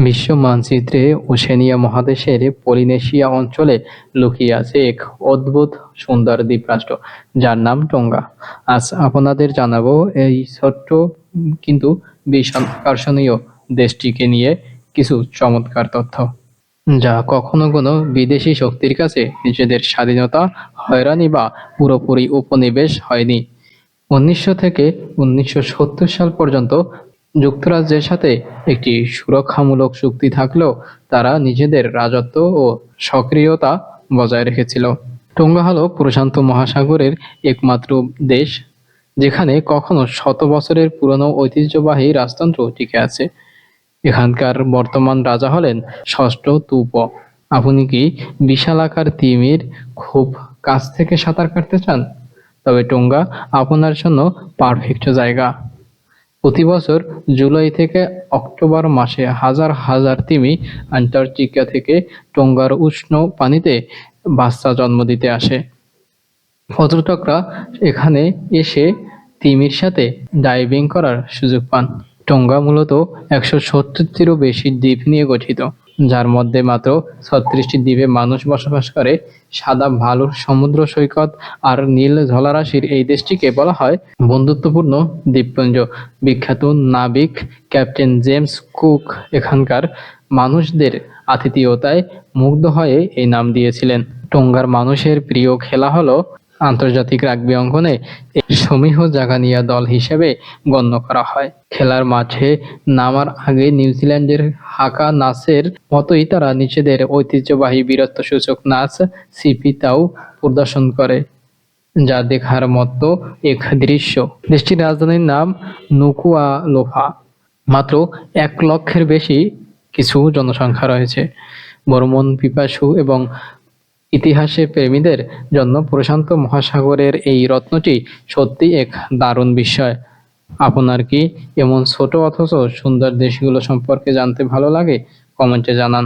বিশ্ব মানচিত্রে ওশেনিয়া মহাদেশের পলিনেশিয়া অঞ্চলে লুকিয়ে আছে এক অদ্ভুত সুন্দর দ্বীপরাষ্ট্র, যার নাম টোঙ্গা। আজ আপনাদের জানাবো এই ছোট্ট কিন্তু ভীষণ আকর্ষণীয় দেশটিকে নিয়ে কিছু চমৎকার তথ্য, যা কখনো কোনো বিদেশি শক্তির কাছে নিজেদের স্বাধীনতা, হয়রানি বা পুরোপুরি উপনিবেশ হয়নি। ১৯০০ থেকে ১৯৭০ সাল পর্যন্ত যুক্তরাজ্যের সাথে একটি সুরক্ষামূলক চুক্তি থাকলেও তারা নিজেদের রাজত্ব ও সক্রিয়তা বজায় রেখেছিল। টোঙ্গা হল প্রশান্ত মহাসাগরের একমাত্র দেশ যেখানে কখনো শত বছরের পুরনো ঐতিহ্যবাহী রাজতন্ত্র টিকে আছে। এখানকার বর্তমান রাজা হলেন ষষ্ঠ তুপ। আপনি কি বিশালাকার তিমির খুব কাছ থেকে সাঁতার কাটতে চান? তবে টোঙ্গা আপনার জন্য পারফেক্ট জায়গা। প্রতি বছর জুলাই থেকে অক্টোবর মাসে হাজার হাজার তিমি অ্যান্টার্কটিকা থেকে টোঙ্গার উষ্ণ পানিতে বাচ্চা জন্ম দিতে আসে। পর্যটকরা এখানে এসে তিমির সাথে ডাইভিং করার সুযোগ পান। টোঙ্গা মূলত ১৭০টিরও বেশি দ্বীপ নিয়ে গঠিত, যার মধ্যে মাত্র ৩৬টি দ্বীপে মানুষ বসবাস করে। সাদা ভালুর সমুদ্র সৈকত আর নীল জলরাশির এই দেশটিকে বলা হয় বন্ধুত্বপূর্ণ দ্বীপপুঞ্জ। বিখ্যাত নাবিক ক্যাপ্টেন জেমস কুক এখানকার মানুষদের আতিথেয়তায় মুগ্ধ হয়ে এই নাম দিয়েছিলেন। টোঙ্গার মানুষের প্রিয় খেলা হলো আন্তর্জাতিক রাগবি অঙ্গনে সমীহ জাগানিয়া দল হিসেবে গণ্য করা হয়। খেলার মাঠে নামার আগে নিউজিল্যান্ডের হাকা নাচের মতোই তারা নিজেদের ঐতিহ্যবাহী বীরত্বসূচক নাচ সিপিতাও প্রদর্শন করে, যা দেখার মতো এক দৃশ্য। দেশটির রাজধানীর নাম নুকুয়ালোফা। মাত্র ১ লক্ষের বেশি কিছু জনসংখ্যা রয়েছে। ভ্রমণ পিপাসু এবং ইতিহাসে প্রেমীদের জন্য প্রশান্ত মহাসাগরের এই রত্নটি সত্যিই এক দারুণ বিস্ময়। আপনার কি এমন ছোট অথচ সুন্দর দেশগুলো সম্পর্কে জানতে ভালো লাগে? কমেন্টে জানান।